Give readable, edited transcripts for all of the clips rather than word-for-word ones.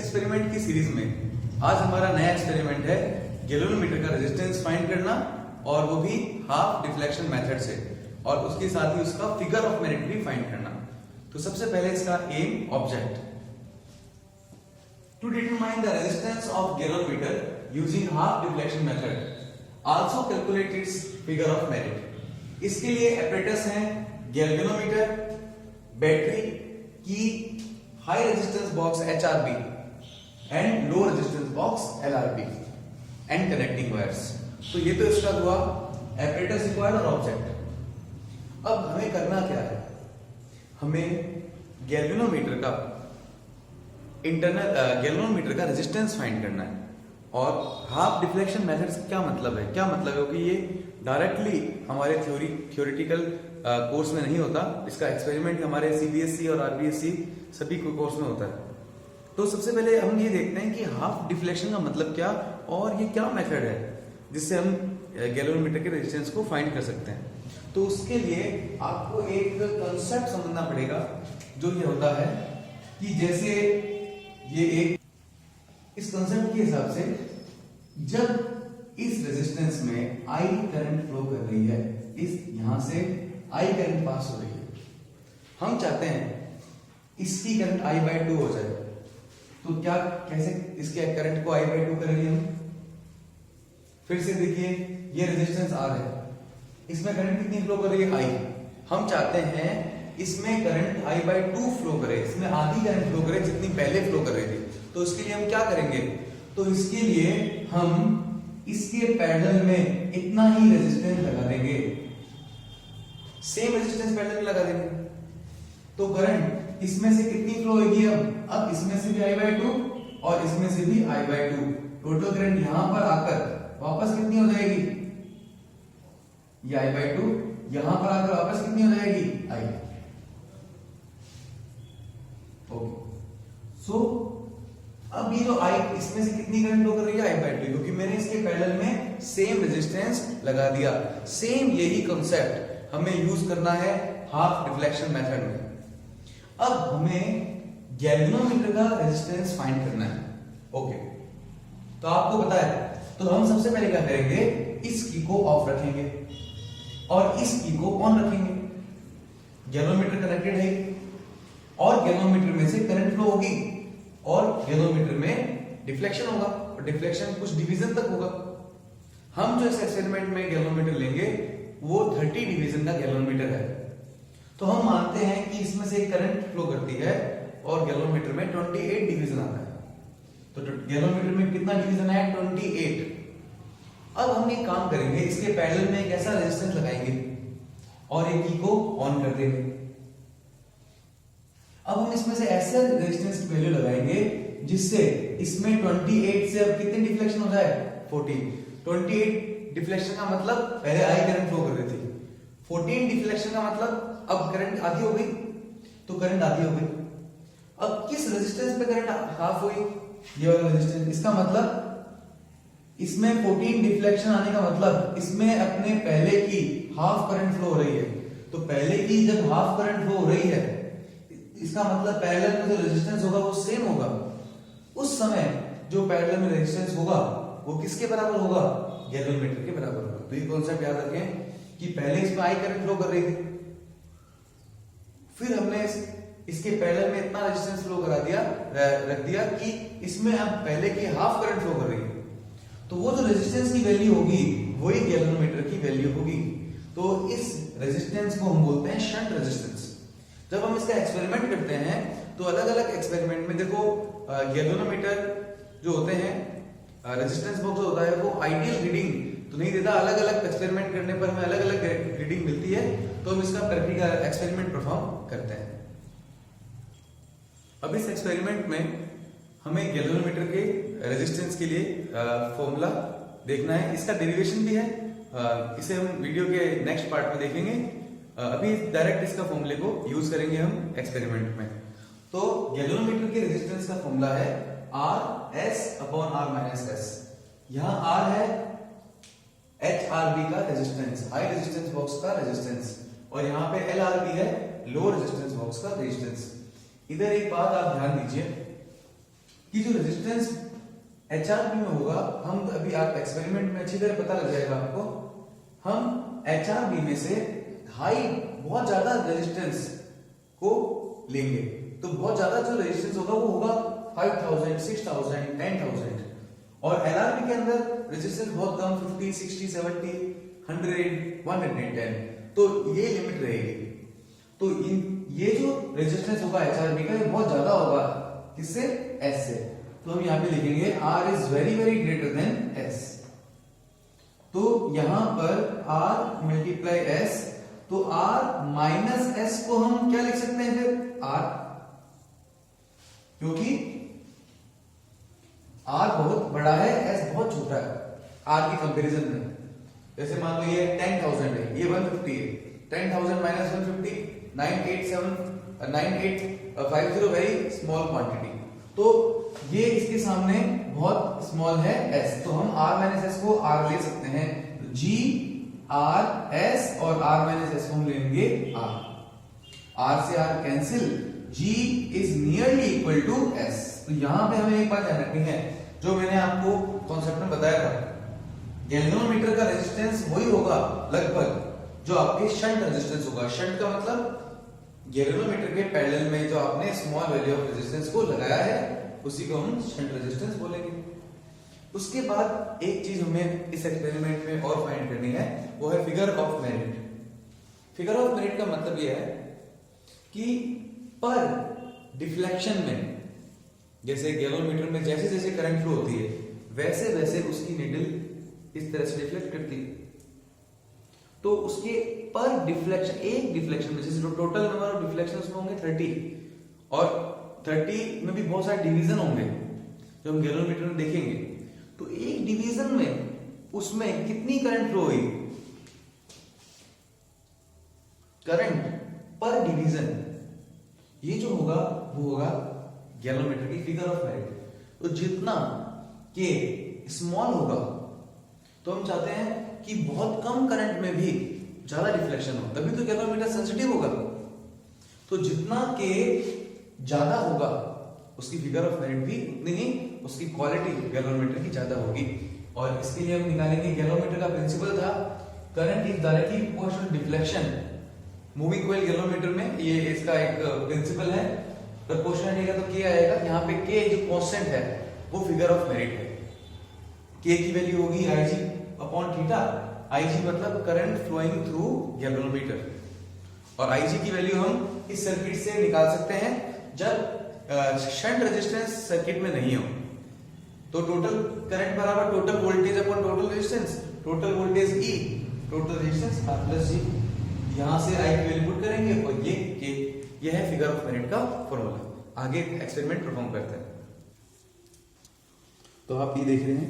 Experiment की series में आज हमारा नया एक्सपेरिमेंट है गैल्वेनोमीटर का रेजिस्टेंस फाइंड करना, और वो भी हाफ डिफ्लेक्शन मेथड से, और उसके साथ ही उसका फिगर ऑफ मेरिट भी फाइंड करना। तो सबसे पहले इसका aim object to determine the resistance of galvanometer using half deflection method, also calculate its figure of merit. इसके लिए एपरेटस हैं galvanometer, battery key, high resistance box HRB and low resistance box LRB and connecting wires. तो ये तो इसका हुआ apparatus required और object. अब हमें करना क्या है, हमें गैल्वेनोमीटर का गैल्वेनोमीटर का रेजिस्टेंस फाइंड करना है। और हाफ डिफ्लेक्शन मेथड से क्या मतलब है, कि ये डायरेक्टली हमारे थ्योरेटिकल कोर्स में नहीं होता, इसका एक्सपेरिमेंट हमारे CBSE और RBSE सभी कोर्स में होता है। तो सबसे पहले हम ये देखते हैं कि हाफ डिफ्लेक्शन का मतलब क्या, और ये क्या मेथड है जिससे हम गैल्वेनोमीटर के रेजिस्टेंस को फाइंड कर सकते हैं। तो उसके लिए आपको एक कंसेप्ट समझना पड़ेगा, जो ये होता है कि जैसे ये एक, इस कंसेप्ट के हिसाब से जब इस रेजिस्टेंस में I करंट फ्लो कर रही है, इस यहां से I करंट पास हो रही है, हम चाहते हैं इसकी करंट I/2 हो जाए। तो क्या कैसे इसके करंट को I/2 करेंगे हम? फिर से देखिए, ये रेजिस्टेंस R है, इसमें करंट कितनी फ्लो कर रही है? I। हम चाहते हैं इसमें करंट I/2 फ्लो करे, इसमें आधी करंट फ्लो करे जितनी पहले फ्लो कर रही थी। तो इसके लिए हम क्या करेंगे, तो इसके लिए हम इसके पैरेलल में इतना ही रेजिस्टेंस लगा देंगे, सेम रेजिस्टेंस पैरेलल में लगा देंगे। तो करंट इसमें से कितनी फ्लो होगी? अब इसमें से भी I/2 और इसमें से भी I/2, टोटल करंट यहां पर आकर वापस कितनी हो जाएगी? ये I/2 यहां पर आकर वापस कितनी हो जाएगी? I। ओके, सो अब ये जो I, इसमें से कितनी करंट फ्लो कर रही है? I/2, क्योंकि मैंने इसके पैरेलल में सेम रेजिस्टेंस लगा दिया। सेम यही कांसेप्ट हमें यूज करना है हाफ डिफ्लेक्शन मेथड में। अब हमें गैल्वेनोमीटर का रेजिस्टेंस फाइंड करना है। ओके, तो आपको पता है, तो हम सबसे पहले क्या करेंगे, इस की को ऑफ रखेंगे और इस की को ऑन रखेंगे। गैल्वेनोमीटर कनेक्टेड है और गैल्वेनोमीटर में से करंट फ्लो होगी और गैल्वेनोमीटर में डिफ्लेक्शन होगा, और डिफ्लेक्शन कुछ डिवीजन तक होगा। हम जो इस एक्सपेरिमेंट में गैल्वेनोमीटर लेंगे वो 30 डिवीजन का गैल्वेनोमीटर है। तो हम मानते हैं कि इसमें से करंट फ्लो करती है और गैल्वेनोमीटर में 28 डिवीजन आता है। तो गैल्वेनोमीटर में कितना डिवीजन है? 28। अब हम एक काम करेंगे, इसके पैरेलल में एक ऐसा रेजिस्टेंस लगाएंगे और एक की को ऑन कर देंगे। अब हम इसमें से ऐसे रेजिस्टेंस की वैल्यू लगाएंगे जिससे इसमें 28 से अब कितनी डिफ्लेक्शन हो जाए? 40। 28 डिफ्लेक्शन का मतलब पहले I करंट फ्लो कर रही थी, 14 डिफ्लेक्शन का मतलब अब करंट आधी हो गई, तो करंट आधी हो गई। अब किस रेजिस्टेंस पे करंट हाफ हुई? ये वाला रेजिस्टेंस। इसका मतलब इसमें 14 डिफ्लेक्शन आने का मतलब इसमें अपने पहले की हाफ करंट फ्लो हो रही है। तो पहले की जब हाफ करंट फ्लो हो रही है, इसका मतलब पैरेलल में जो रेजिस्टेंस होगा वो सेम होगा। उस समय जो पैरेलल में रेजिस्टेंस होगा वो किसके बराबर होगा? गैल्वेनोमीटर के बराबर होगा। तो ये कॉन्सेप्ट याद रखें कि पहले इसमें I करंट फ्लो कर रही थी, फिर हमने इसके पैरेलल में इतना रेजिस्टेंस फ्लो करा दिया, रख दिया कि इसमें अब पहले की हाफ करंट फ्लो कर रही है। तो वो जो रेजिस्टेंस की वैल्यू होगी वही गैल्वेनोमीटर की वैल्यू होगी। तो इस रेजिस्टेंस को हम बोलते हैं शंट रेजिस्टेंस। जब हम इसका एक्सपेरिमेंट करते हैं तो अलग अलग एक्सपेरिमेंट में देखो, गैल्वेनोमीटर जो होते हैं, रेजिस्टेंस बॉक्स जो होता है वो आइडियल रीडिंग तो नहीं देता। अलग अलग एक्सपेरिमेंट करने पर हमें अलग अलग रीडिंग मिलती है, तो हम इसका प्रैक्टिकल एक्सपेरिमेंट परफॉर्म करते हैं। अब इस एक्सपेरिमेंट में हमें गैल्वेनोमीटर के रेजिस्टेंस के लिए फॉर्मूला देखना है। इसका डेरिवेशन भी है, इसे हम वीडियो के नेक्स्ट पार्ट में देखेंगे। अभी डायरेक्ट इसका फॉर्मूले को यूज करेंगे हम एक्सपेरिमेंट में। तो गैल्वेनोमीटर के रेजिस्टेंस का फॉर्मूला है R(S)/R-S। यहां R है HRB का रेजिस्टेंस, हाई रेजिस्टेंस बॉक्स का रेजिस्टेंस, और यहां पे LRB है लो रेजिस्टेंस बॉक्स का रेजिस्टेंस। इधर एक बात आप ध्यान दीजिए कि जो रेजिस्टेंस HRB में होगा, हम अभी आप एक्सपेरिमेंट में अच्छी तरह पता लग जाएगा आपको, हम HRB में से हाई बहुत ज्यादा रेजिस्टेंस को लेंगे, तो बहुत ज्यादा जो रेजिस्टेंस होगा वो होगा 5000, 6000, 10000, और LRB के अंदर रेजिस्टेंस बहुत कम 50, 60, 70, 100, 110, तो ये लिमिट रहेगी। तो ये जो रेजिस्टेंस होगा HRB का ये बहुत ज्यादा होगा, किससे? S से। तो हम यहाँ पे लिखेंगे R is very very greater than S। तो यहां पर R मल्टीप्लाई S, तो R माइनस S को हम क्या लिख सकते हैं फिर? R, क्योंकि R बहुत बड़ा है, S बहुत छोटा है R की कंपैरिजन में। जैसे मान लो ये 10,000 है, ये 150 है, 10,000 माइनस 150 9850, वेरी स्मॉल क्वांटिटी, तो ये इसके सामने बहुत स्मॉल है S, तो हम R माइनस S को R ले सकते हैं, तो G R S और R माइनस S को हम लेंगे R से R cancel, G is nearly equal to S। तो यहां पे हमें एक बात ध्यान रखनी है, जो मैंने आपको कॉन्सेप्ट में बताया था, गैल्वेनोमीटर का रेजिस्टेंस वही होगा लगभग जो आपके शंट रेजिस्टेंस होगा। शंट का मतलब गैल्वेनोमीटर के पैरेलल में जो आपने स्मॉल वैल्यू ऑफ रेजिस्टेंस को लगाया है, उसी को हम शंट रेजिस्टेंस बोलेंगे। उसके बाद एक चीज हमें इस एक्सपेरिमेंट में और फाइंड करनी है, वो है figure of merit. Figure of merit का मतलब यह है कि पर डिफ्लेक्शन में, जैसे गैल्वेनोमीटर में जैसे जैसे करंट फ्लो होती है, वैसे वैसे उसकी नीडल इस तरह से डिफ्लेक्ट करती है, तो उसके पर डिफ्लेक्शन, एक डिफ्लेक्शन में, जैसे टोटल नंबर ऑफ डिफ्लेक्शन उसमें होंगे 30, और 30 में भी बहुत सारे डिवीजन होंगे जो हम गैल्वेनोमीटर में देखेंगे, तो एक डिवीजन में उसमें कितनी करंट फ्लो हुई, करंट पर डिवीजन, ये जो होगा वो होगा गैल्वेनोमीटर की फिगर ऑफ मेरिट। तो जितना के स्मॉल होगा, तो हम चाहते हैं कि बहुत कम करंट में भी ज्यादा डिफ्लेक्शन हो, तभी तो गैल्वेनोमीटर सेंसिटिव होगा। तो जितना के ज्यादा होगा उसकी फिगर ऑफ मेरिट भी उतनी ही उसकी क्वालिटी गैल्वेनोमीटर की ज्यादा होगी। और इसके लिए हम निकालेंगे, गैल्वेनोमीटर का प्रिंसिपल था current is directly proportional to deflection. Moving coil galvanometer में ये इसका एक प्रिंसिपल है, प्रोपोर्शनल आएगा तो के आएगा, यहाँ पे के जो कांस्टेंट है वो फिगर ऑफ मेरिट है। के की वैल्यू होगी Ig अपॉन थीटा, Ig मतलब करंट फ्लोइंग थ्रू गैल्वेनोमीटर, और Ig की वैल्यू हम इस सर्किट से निकाल सकते हैं जब शंट रेजिस्टेंस सर्किट में नहीं हो। तो टोटल करंट बराबर total voltage upon total resistance, total voltage E, total resistance R plus G। यहां से I की वैल्यू पुट करेंगे और ये K, ये है फिगर ऑफ मेरिट का फॉर्मूला। आगे एक्सपेरिमेंट परफॉर्म करते हैं। तो आप ये देख रहे हैं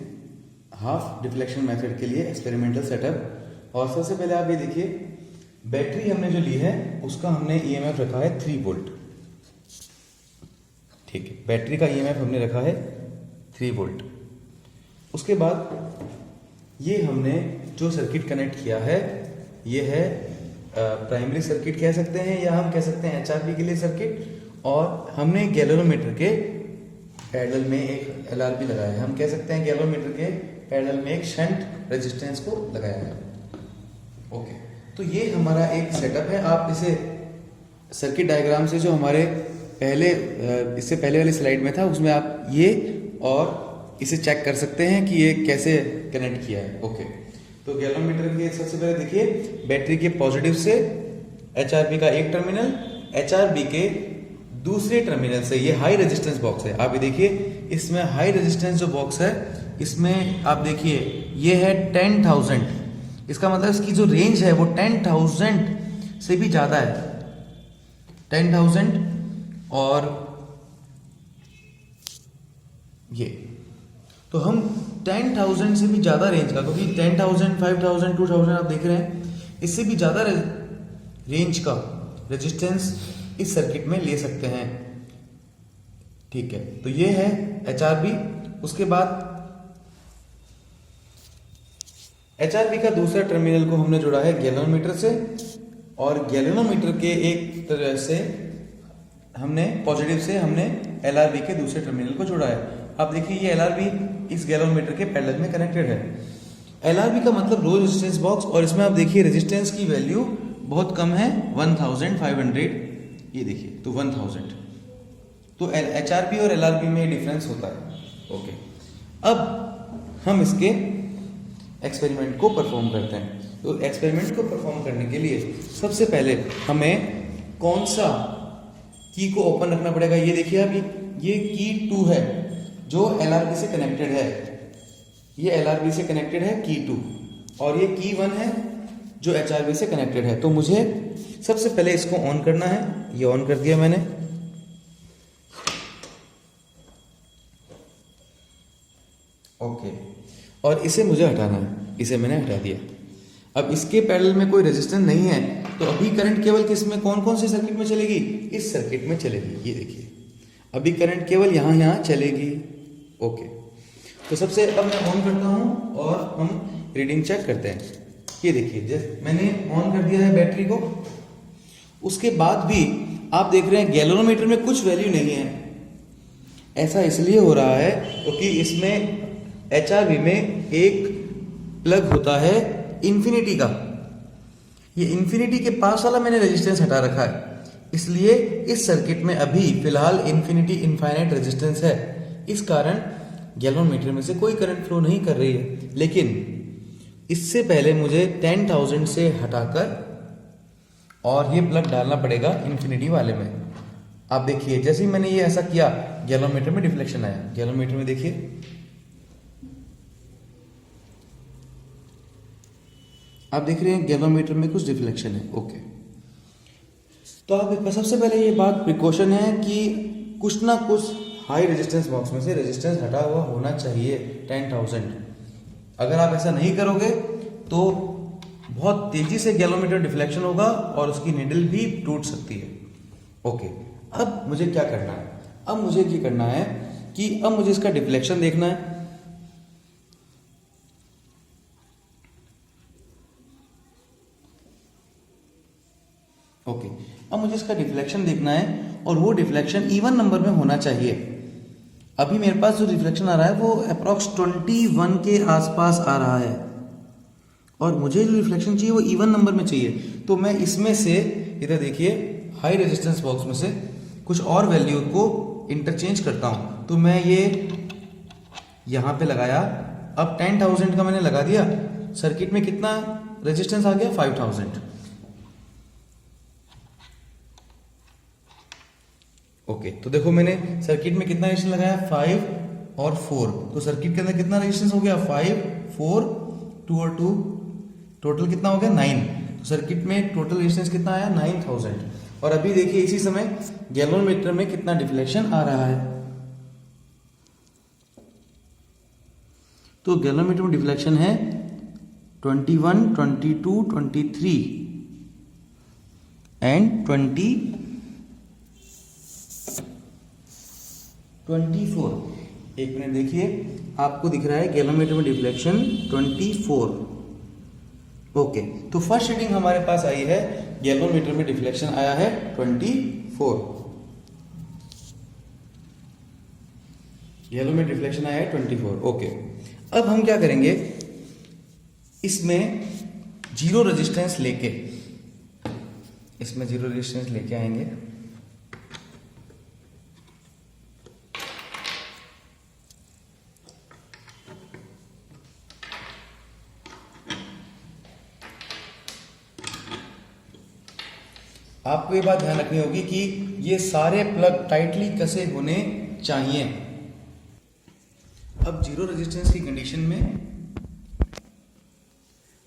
हाफ डिफ्लेक्शन मेथड के लिए एक्सपेरिमेंटल सेटअप। और सबसे पहले आप ये देखिए, बैटरी हमने जो ली है उसका हमने EMF रखा है 3 वोल्ट। ठीक है, बैटरी का EMF हमने रखा है 3 वोल्ट। उसके बाद ये हमने जो सर्किट कनेक्ट किया है ये है प्राइमरी सर्किट कह सकते हैं, या हम कह सकते हैं HRB के लिए सर्किट, और हमने गैल्वेनोमीटर के पैरेलल में एक LRB लगाया है। हम कह सकते हैं गैल्वेनोमीटर के पैरेलल में एक शंट रेजिस्टेंस को लगाया है। ओके, तो ये हमारा एक सेटअप है। आप इसे सर्किट डायग्राम से जो हमारे पहले इससे पहले वाली स्लाइड में था उसमें आप ये और इसे चेक कर सकते हैं कि ये कैसे कनेक्ट किया है। ओके, तो गैल्वेनोमीटर के सबसे पहले देखिए, बैटरी के पॉजिटिव से HRB का एक टर्मिनल, HRB के दूसरे टर्मिनल से ये हाई रेजिस्टेंस बॉक्स है। आप ये देखिए, इसमें हाई रेजिस्टेंस जो बॉक्स है इसमें आप देखिए ये है 10,000, इसका मतलब इसकी जो रेंज है वो 10,000 से भी ज्यादा है, 10,000। और ये तो हम 10,000 से भी ज्यादा रेंज का, क्योंकि 10,000, 5,000, 2,000 आप देख रहे हैं, इससे भी ज्यादा रेंज का रेजिस्टेंस इस सर्किट में ले सकते हैं। ठीक है, तो ये है HRB। उसके बाद HRB का दूसरा टर्मिनल को हमने जोड़ा है गैल्वेनोमीटर से, और गैल्वेनोमीटर के एक तरह से हमने पॉजिटिव से हमने LRB के दूसरे टर्मिनल को जोड़ा है। अब देखिए ये LRB इस गैलोमीटर के पैरेलल में कनेक्टेड है। LRB का मतलब रो रेजिस्टेंस बॉक्स, और इसमें आप देखिए रेजिस्टेंस की वैल्यू बहुत कम है 1500, ये देखिए तो 1000, तो HRB और LRB में डिफरेंस होता है। ओके, अब हम इसके एक्सपेरिमेंट को परफॉर्म करते हैं। तो एक्सपेरिमेंट को परफॉर्म करने के लिए सबसे पहले हमें कौन सा की को ओपन रखना पड़ेगा। ये देखिए अभी ये की 2 है जो LRB से कनेक्टेड है, ये LRB से कनेक्टेड है की 2, और ये की 1 है जो HRB से कनेक्टेड है। तो मुझे सबसे पहले इसको ऑन करना है, ये ऑन कर दिया मैंने। ओके, और इसे मुझे हटाना है, इसे मैंने हटा दिया। अब इसके पैरेलल में कोई रेजिस्टेंस नहीं है, तो अभी करंट केवल किस में, कौन कौन से सर्किट में चलेगी, इस सर्किट में चलेगी। ये देखिए अभी करंट केवल यहाँ चलेगी। ओके, तो सबसे अब मैं ऑन करता हूँ और हम रीडिंग चेक करते हैं। ये देखिए जैसे मैंने ऑन कर दिया है बैटरी को, उसके बाद भी आप देख रहे हैं गैलोमीटर में कुछ वैल्यू नहीं है। ऐसा इसलिए हो रहा है क्योंकि इसमें HRB में एक प्लग होता है इन्फिनिटी का, ये इन्फिनिटी के पास वाला मैंने रेजिस्टेंस हटा रखा है, इसलिए इस सर्किट में अभी फिलहाल इन्फिनिटी इनफाइनाइट रेजिस्टेंस है। इस कारण गैलोमीटर में से कोई करंट फ्लो नहीं कर रही है। लेकिन इससे पहले मुझे 10,000 से हटाकर और ये प्लग डालना पड़ेगा इन्फिनिटी वाले में। आप देखिए जैसे ही मैंने ये ऐसा किया गैलोमीटर में डिफ्लेक्शन आया। गैलोमीटर में देखिए आप देख रहे हैं गैलोमीटर में कुछ डिफ्लेक्शन है। ओके, तो आप सबसे पहले ये बात प्रिकॉशन है कि कुछ ना कुछ हाई रेजिस्टेंस बॉक्स में से रेजिस्टेंस हटा हुआ होना चाहिए 10,000। अगर आप ऐसा नहीं करोगे तो बहुत तेजी से गैलोमीटर डिफ्लेक्शन होगा और उसकी निडल भी टूट सकती है। ओके, अब मुझे क्या करना है, अब मुझे ये करना है कि अब मुझे इसका डिफ्लेक्शन देखना है। ओके, अब मुझे इसका डिफ्लेक्शन देखना है और वो डिफ्लेक्शन इवन नंबर में होना चाहिए। अभी मेरे पास जो रिफ्लेक्शन आ रहा है वो अप्रॉक्स 21 के आसपास आ रहा है, और मुझे जो रिफ्लेक्शन चाहिए वो इवन नंबर में चाहिए। तो मैं इसमें से इधर देखिए हाई रेजिस्टेंस बॉक्स में से कुछ और वैल्यू को इंटरचेंज करता हूं। तो मैं ये यहां पे लगाया, अब 10,000 का मैंने लगा दिया। सर्किट में कितना रेजिस्टेंस आ गया, 5,000। ओके, तो देखो मैंने सर्किट में कितना रेजिस्टेंस लगाया, 5 और 4। तो सर्किट के अंदर कितना रेजिस्टेंस हो गया, 5, 4, 2 और 2, टोटल कितना हो गया 9। तो सर्किट में टोटल रेजिस्टेंस कितना आया, 9,000। और अभी देखिए इसी समय गैलोमीटर में कितना डिफ्लेक्शन आ रहा है। तो गैलोमीटर में डिफ्लेक्शन है 21, 22, 23 एंड 24। एक मिनट देखिए, आपको दिख रहा है गैलोमीटर में डिफ्लेक्शन 24। ओके, तो फर्स्ट रीडिंग हमारे पास आई है, गैलोमीटर में डिफ्लेक्शन आया है 24। गैलोमीटर डिफ्लेक्शन आया है 24। ओके, अब हम क्या करेंगे, इसमें जीरो रेजिस्टेंस लेके, इसमें जीरो रेजिस्टेंस लेके आएंगे। आपको ये बात ध्यान रखनी होगी कि ये सारे प्लग टाइटली कसे होने चाहिए। अब जीरो रेजिस्टेंस की कंडीशन में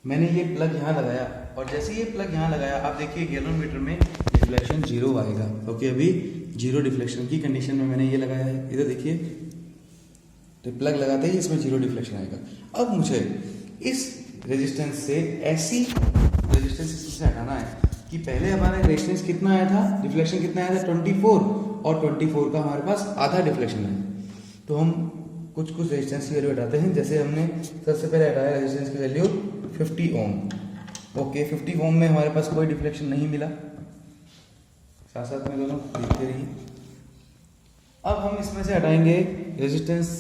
मैंने ये प्लग यहाँ लगाया, और जैसे ये प्लग यहाँ लगाया आप देखिए गैलोमीटर में डिफ्लेक्शन 0 आएगा, क्योंकि अभी जीरो डिफ्लेक्शन की कंडीशन में मैंने ये लगाया है। इधर देखिए, तो प्लग लगाते ही इसमें जीरो डिफ्लेक्शन आएगा। अब मुझे इस रेजिस्टेंस से ऐसी रेजिस्टेंस से हटाना है कि पहले हमारा रेजिस्टेंस कितना आया था, डिफ्लेक्शन कितना आया था 24, और 24 का हमारे पास आधा डिफ्लेक्शन है। तो हम कुछ कुछ रेजिस्टेंस की वैल्यू हटाते हैं। जैसे हमने सबसे पहले हटाया रेजिस्टेंस की वैल्यू 50 ओम। ओके, 50 ओम में हमारे पास कोई डिफ्लेक्शन नहीं मिला। साथ साथ में दोनों देखते रहिए। अब हम इसमें से हटाएंगे रेजिस्टेंस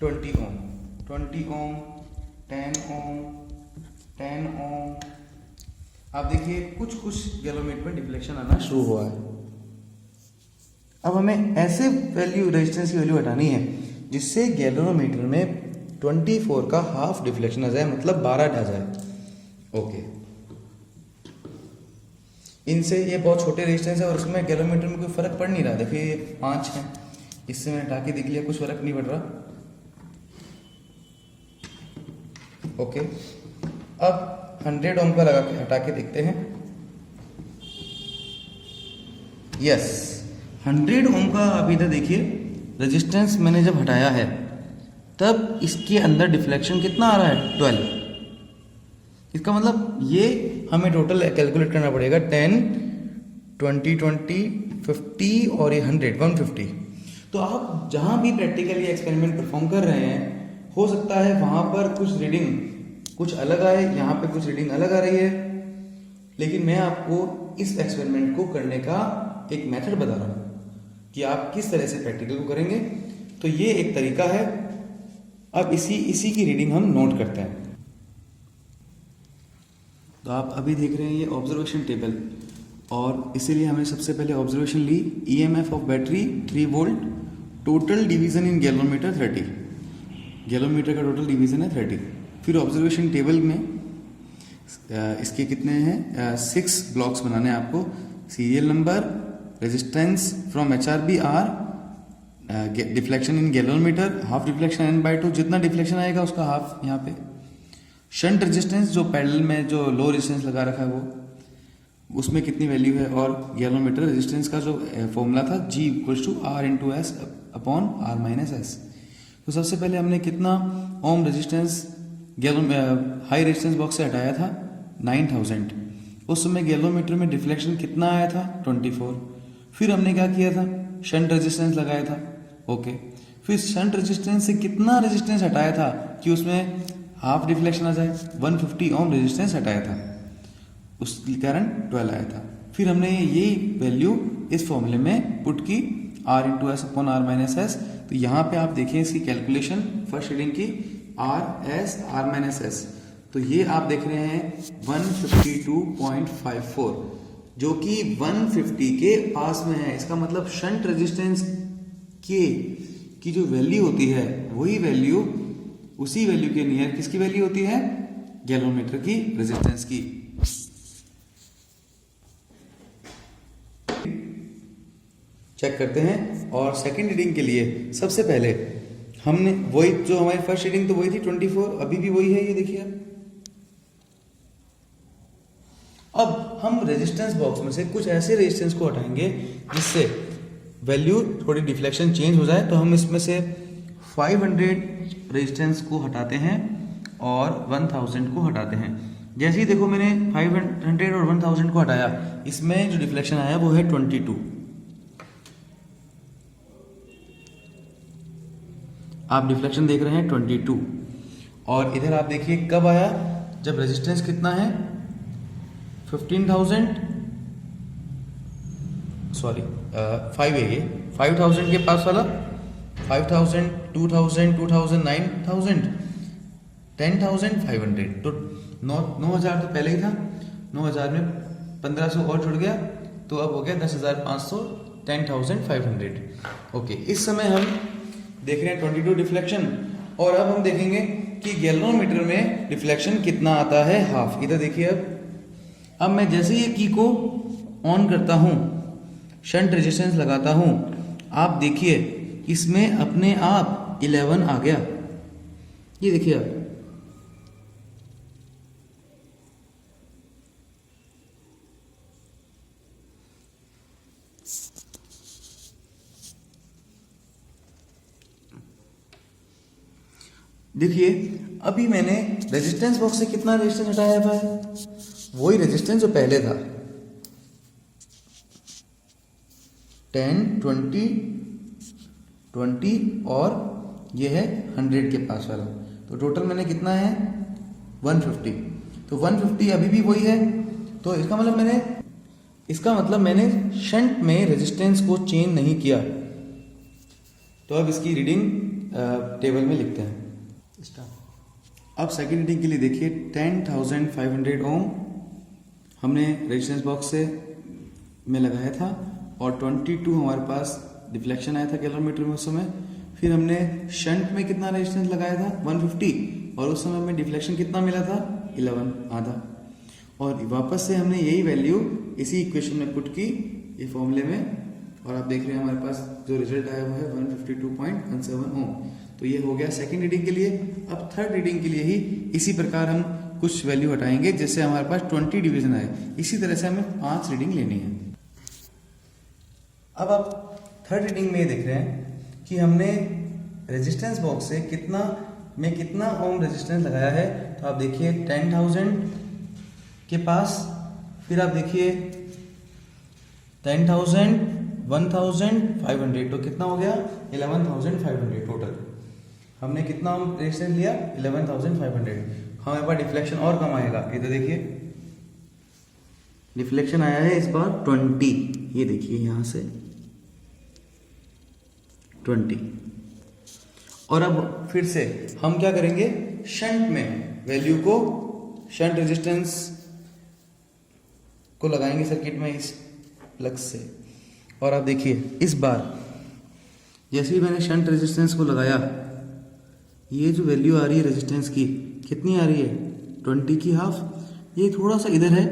20 ओम, 20 ओम, 10 ओम, 10 ओम। आप देखिए कुछ गैलोमीटर में डिफ्लेक्शन आना शुरू हुआ है। अब हमें ऐसे वैल्यू रेजिस्टेंस की वैल्यू हटानी है जिससे गैलोमीटर में 24 का हाफ डिफ्लेक्शन आ जाए, मतलब 12 आ जाए। ओके, इनसे ये बहुत छोटे रेजिस्टेंस है और उसमें गैलोमीटर में कोई फर्क पड़ नहीं रहा। देखिए ये 5 है, इससे मैंने हटा के देख लिया, कुछ फर्क नहीं पड़ रहा। ओके, अब 100 ओम का लगा के हटा के देखते हैं। यस, 100 ओम का आप इधर देखिए, रेजिस्टेंस मैंने जब हटाया है तब इसके अंदर डिफ्लेक्शन कितना आ रहा है, 12। इसका मतलब ये हमें टोटल कैलकुलेट करना पड़ेगा, 10, 20, 50 और ये 100, 150। तो आप जहाँ भी प्रैक्टिकली एक्सपेरिमेंट परफॉर्म कर रहे हैं, हो सकता है वहाँ पर कुछ रीडिंग कुछ अलग आए, यहाँ पे कुछ रीडिंग अलग आ रही है, लेकिन मैं आपको इस एक्सपेरिमेंट को करने का एक मेथड बता रहा हूँ कि आप किस तरह से प्रैक्टिकल को करेंगे। तो ये एक तरीका है। अब इसी की रीडिंग हम नोट करते हैं। तो आप अभी देख रहे हैं ये ऑब्जर्वेशन टेबल, और इसीलिए हमने सबसे पहले ऑब्जर्वेशन ली, EMF of battery 3 volt, total division in galvanometer 30, galvanometer का टोटल डिवीजन है 30। फिर ऑब्जर्वेशन टेबल में इसके कितने हैं, 6 ब्लॉक्स बनाने हैं आपको, serial number, resistance from HRB R, deflection in galvanometer, half deflection n/2, जितना डिफ्लेक्शन आएगा उसका हाफ यहाँ पे, शंट रेजिस्टेंस जो पैरेलल में जो लो रेजिस्टेंस लगा रखा है वो, उसमें कितनी वैल्यू है, और गैलोमीटर रेजिस्टेंस का जो फॉर्मूला था G = R/S/R-S। तो सबसे पहले हमने कितना ohm resistance high resistance box से हटाया था, 9000। उस समय गैलोमीटर में डिफ्लेक्शन कितना आया था, 24। फिर हमने क्या किया था, शंट रेजिस्टेंस लगाया था। ओके, फिर शंट रेजिस्टेंस से कितना रेजिस्टेंस हटाया था कि उसमें हाफ डिफ्लेक्शन आ जाए, 150 ओम रेजिस्टेंस हटाया था, उसके कारण 12 आया था। फिर हमने ये वैल्यू इस फॉर्मूले में पुट की, R/S/R-S। तो यहाँ पे आप देखिए इसकी कैलकुलेशन फर्स्ट रीडिंग की, R/S/R-S, तो ये आप देख रहे हैं 152.54, जो कि 150 के पास में है। इसका मतलब शंट रेजिस्टेंस की जो वैल्यू होती है वही वैल्यू, उसी वैल्यू के नियर किसकी वैल्यू होती है, गैलोमीटर की रेजिस्टेंस की। चेक करते हैं। और सेकंड रीडिंग के लिए सबसे पहले हमने वही, जो हमारी फर्स्ट रीडिंग तो वही थी 24, अभी भी वही है, ये देखिए। अब हम रेजिस्टेंस बॉक्स में से कुछ ऐसे रेजिस्टेंस को हटाएंगे जिससे वैल्यू थोड़ी डिफ्लेक्शन चेंज हो जाए। तो हम इसमें से 500 रेजिस्टेंस को हटाते हैं और 1000 को हटाते हैं। जैसे ही देखो मैंने 500 और 1000 को हटाया, इसमें जो डिफ्लेक्शन आया वो है 22। आप डिफ्लेक्शन देख रहे हैं 22। और इधर आप देखिए कब आया, जब रेजिस्टेंस कितना है 15,000, सॉरी 5 है ये, 5000 के पास वाला, 5000, 2000, 2000, 9000, 10,500। तो 9,000 तो पहले ही था, 9,000 में 1500 और जुड़ गया, तो अब हो गया 10,500, 10,500। ओके, इस समय हम देख रहे हैं 22 डिफ्लेक्शन। और अब हम देखेंगे कि गैलोमीटर में डिफ्लेक्शन कितना आता है, हाफ। इधर देखिए, अब मैं जैसे ही की को ऑन करता हूं, शंट रेजिस्टेंस लगाता हूं, आप देखिए इसमें अपने आप 11 आ गया। ये देखिए आप, देखिए अभी मैंने रेजिस्टेंस बॉक्स से कितना रेजिस्टेंस हटाया था, वही रेजिस्टेंस जो पहले था, 10, 20 और ये है 100 के पास वाला। तो टोटल मैंने कितना है 150। तो 150 अभी भी वही है। तो इसका मतलब मैंने शंट में रेजिस्टेंस को चेंज नहीं किया। तो अब इसकी रीडिंग टेबल में लिखते हैं। अब सेकेंड रीडिंग के लिए देखिए 10,500 ओम हमने रेजिस्टेंस बॉक्स से में लगाया था और 22 हमारे पास डिफ्लेक्शन आया था कैलोमीटर में उस समय। फिर हमने शंट में कितना रेजिस्टेंस लगाया था 150 और उस समय हमें डिफ्लेक्शन कितना मिला था 11 आधा। और वापस से हमने यही वैल्यू इसी इक्वेशन में पुट की ये फॉर्मूले में और आप देख रहे हैं हमारे पास जो रिजल्ट आया हुआ है 152.17 ओम। तो ये हो गया सेकेंड रीडिंग के लिए। अब थर्ड रीडिंग के लिए ही इसी प्रकार हम कुछ वैल्यू हटाएंगे जिससे हमारे पास 20 डिवीजन आए। इसी तरह से हमें 5 रीडिंग लेनी है। अब आप थर्ड रीडिंग में देख रहे हैं कि हमने रेजिस्टेंस बॉक्स से कितना ओम रेजिस्टेंस लगाया है। तो आप देखिए 10,000 के पास, फिर आप देखिए 10,000, 1,500, तो कितना हो गया 11,500 टोटल। हमने कितना रेजिस्टेंस लिया 11,500। हमारे पास डिफ्लेक्शन और कम आएगा। ये तो देखिए डिफ्लेक्शन आया है इस बार 20, ये देखिए यहां से 20। और अब फिर से हम क्या करेंगे शंट में वैल्यू को शंट रेजिस्टेंस को लगाएंगे सर्किट में इस प्लग से। और आप देखिए इस बार जैसे ही मैंने शंट रेजिस्टेंस को लगाया ये जो वैल्यू आ रही है रेजिस्टेंस की कितनी आ रही है 20 की हाफ। ये थोड़ा सा इधर है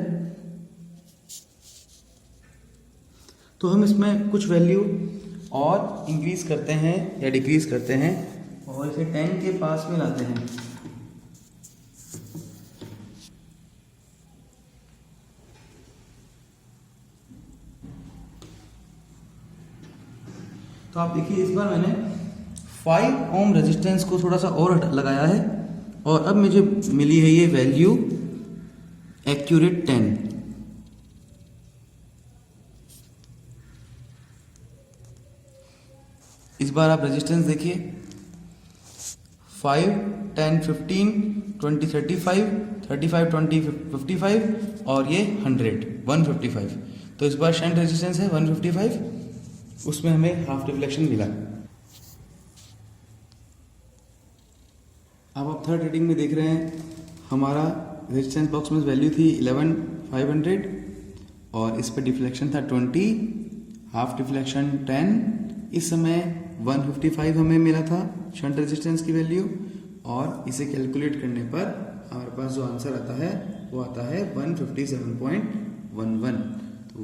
तो हम इसमें कुछ वैल्यू और इंक्रीज करते हैं या डिक्रीज करते हैं और इसे 10 के पास में लाते हैं। तो आप देखिए इस बार मैंने 5 ओम रेजिस्टेंस को थोड़ा सा और लगाया है और अब मुझे मिली है ये वैल्यू एक्यूरेट 10। इस बार आप रेजिस्टेंस देखिए 5, 10, 15, 20, 35, 35, 20, 55 और ये 155। तो इस बार शंट रेजिस्टेंस है 155, उसमें हमें हाफ डिफ्लेक्शन मिला। अब आप थर्ड रीडिंग में देख रहे हैं हमारा रेजिस्टेंस बॉक्स में वैल्यू थी 11,500 और इस पर डिफ्लेक्शन था 20, हाफ डिफ्लेक्शन 10। इस समय 155 हमें मिला था शंट रेजिस्टेंस की वैल्यू और इसे कैलकुलेट करने पर हमारे पास जो आंसर आता है वो आता है 157.11।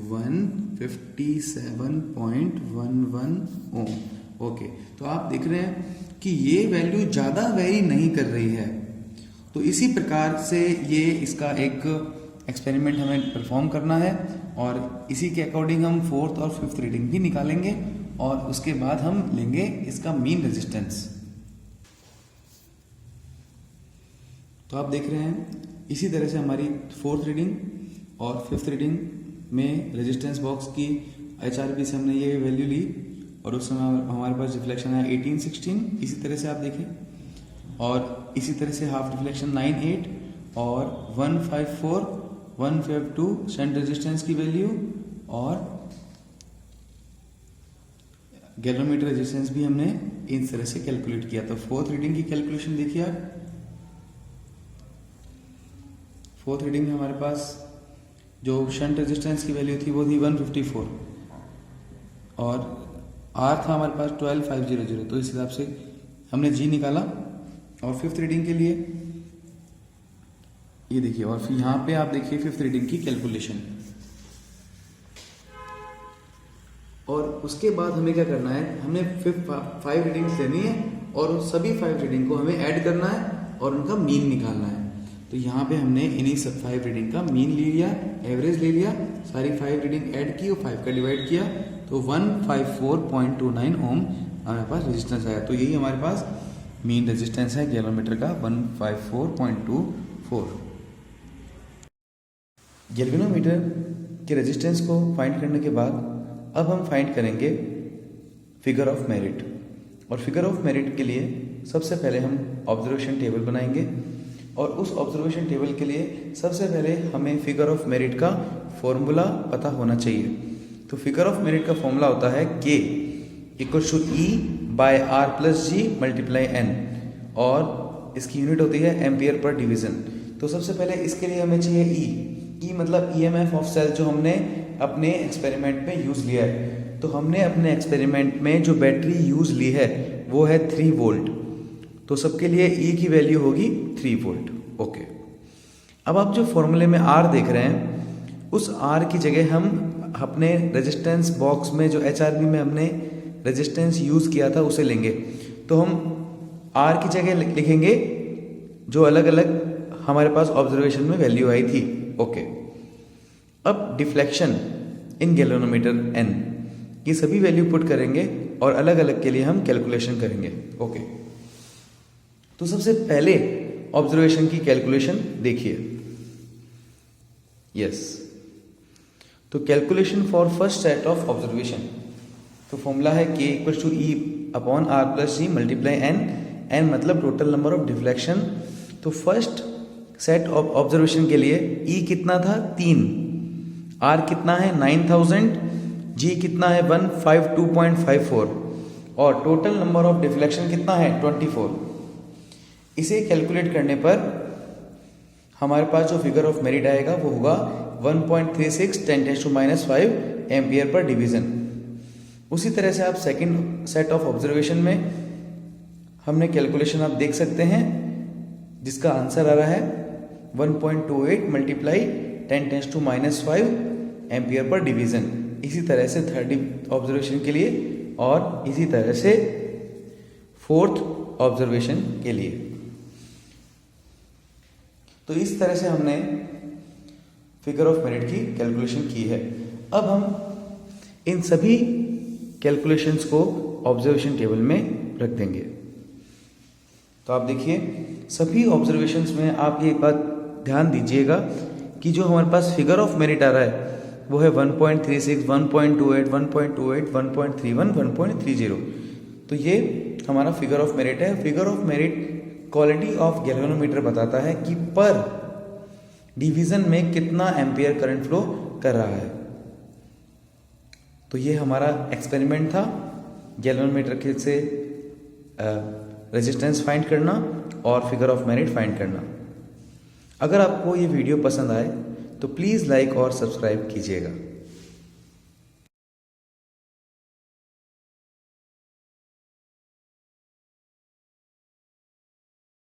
157.11 ओम। ओके, तो आप देख रहे हैं कि ये वैल्यू ज़्यादा वेरी नहीं कर रही है। तो इसी प्रकार से ये इसका एक एक्सपेरिमेंट हमें परफॉर्म करना है और इसी के अकॉर्डिंग हम फोर्थ और फिफ्थ रीडिंग भी निकालेंगे और उसके बाद हम लेंगे इसका मीन रेजिस्टेंस। तो आप देख रहे हैं इसी तरह से हमारी फोर्थ रीडिंग और फिफ्थ रीडिंग में रेजिस्टेंस बॉक्स की HRB से हमने ये वैल्यू ली और उस समय हमारे पास डिफ्लेक्शन है 18, 16। इसी तरह से आप देखें और इसी तरह से हाफ डिफ्लेक्शन 9, 8 और 154, 152 शंट रेजिस्टेंस की वैल्यू और गैलोमीटर रेजिस्टेंस भी हमने इस तरह से कैलकुलेट किया। तो फोर्थ रीडिंग की कैलकुलेशन देखिए आप। फोर्थ रीडिंग में हमारे पास जो शंट रेजिस्टेंस की वैल्यू थी वो थी 154 और R था हमारे पास 12,500। तो इस हिसाब से हमने G निकाला। और फिफ्थ रीडिंग के लिए ये देखिए और फिर यहाँ पे आप देखिए फिफ्थ रीडिंग की कैलकुलेशन। और उसके बाद हमें क्या करना है, हमने 5 रीडिंग्स लेनी है और सभी 5 रीडिंग को हमें ऐड करना है और उनका मीन निकालना है। तो यहाँ पे हमने इन्हीं सब 5 रीडिंग का मीन ले लिया, एवरेज ले लिया, सारी 5 रीडिंग ऐड की और 5 का डिवाइड किया तो 154.29 ओम हमारे पास रेजिस्टेंस आया। तो यही हमारे पास मीन रेजिस्टेंस है गैलोमीटर का 154.24। गैल्वेनोमीटर के रेजिस्टेंस को फाइंड करने के बाद अब हम फाइंड करेंगे फिगर ऑफ मेरिट। और फिगर ऑफ मेरिट के लिए सबसे पहले हम ऑब्जर्वेशन टेबल बनाएंगे और उस ऑब्जर्वेशन टेबल के लिए सबसे पहले हमें फिगर ऑफ मेरिट का फॉर्मूला पता होना चाहिए। तो फिगर ऑफ मेरिट का फॉर्मूला होता है K = E by R plus G multiply N, और इसकी यूनिट होती है एम्पियर पर डिवीजन। तो सबसे पहले इसके लिए हमें चाहिए ई मतलब ईएमएफ ऑफ सेल, जो हमने अपने एक्सपेरिमेंट में यूज लिया है। तो हमने अपने एक्सपेरिमेंट में जो बैटरी यूज ली है वो है 3 वोल्ट। तो सबके लिए ई की वैल्यू होगी 3 वोल्ट। ओके, अब आप जो फॉर्मूले में आर देख रहे हैं, उस आर की जगह हम अपने रेजिस्टेंस बॉक्स में जो एचआरबी में हमने रेजिस्टेंस यूज किया था उसे लेंगे। तो हम आर की जगह लिखेंगे जो अलग अलग हमारे पास ऑब्जर्वेशन में वैल्यू आई थी। ओके, अब डिफ्लेक्शन इन गैल्वेनोमीटर एन, ये सभी वैल्यू पुट करेंगे और अलग अलग के लिए हम कैलकुलेशन करेंगे। ओके, तो सबसे पहले ऑब्जर्वेशन की कैलकुलेशन देखिए। यस, तो calculation for first set of observation, तो फॉर्मूला है k equal to E upon R plus G multiply N, N मतलब टोटल नंबर ऑफ डिफ्लेक्शन। तो फर्स्ट सेट ऑफ ऑब्जर्वेशन के लिए ई कितना था 3, आर कितना है 9000, जी कितना है 152.54 और टोटल नंबर ऑफ डिफ्लेक्शन कितना है 24। इसे कैलकुलेट करने पर हमारे पास जो फिगर ऑफ मेरिट आएगा वो होगा 1.36 10⁻⁵ एम्पियर पर डिवीजन। उसी तरह से आप सेकंड सेट ऑफ ऑब्जर्वेशन में हमने कैलकुलेशन आप देख सकते हैं, जिसका आंसर आ रहा है 1.28 मल्टीप्लाई 10⁻⁵ एम्पियर पर डिवीजन। इसी तरह से थर्ड ऑब्जर्वेशन के लिए और इसी तरह से फोर्थ ऑब्जर्वेशन के लिए। तो इस तरह से हमने फिगर ऑफ मेरिट की कैलकुलेशन की है। अब हम इन सभी कैलकुलेशंस को ऑब्जर्वेशन टेबल में रख देंगे। तो आप देखिए सभी ऑब्जर्वेशंस में आप ये बात ध्यान दीजिएगा कि जो हमारे पास फिगर ऑफ मेरिट आ रहा है वो है 1.36, 1.28, 1.28, 1.31, 1.30। तो ये हमारा फिगर ऑफ मेरिट है। Figure of merit quality of galvanometer बताता है कि पर डिवीजन में कितना एम्पियर करंट फ्लो कर रहा है। तो ये हमारा एक्सपेरिमेंट था गैल्वेनोमीटर के से रेजिस्टेंस फाइंड करना और फिगर ऑफ मेरिट फाइंड करना। अगर आपको ये वीडियो पसंद आए तो प्लीज़ लाइक और सब्सक्राइब कीजिएगा।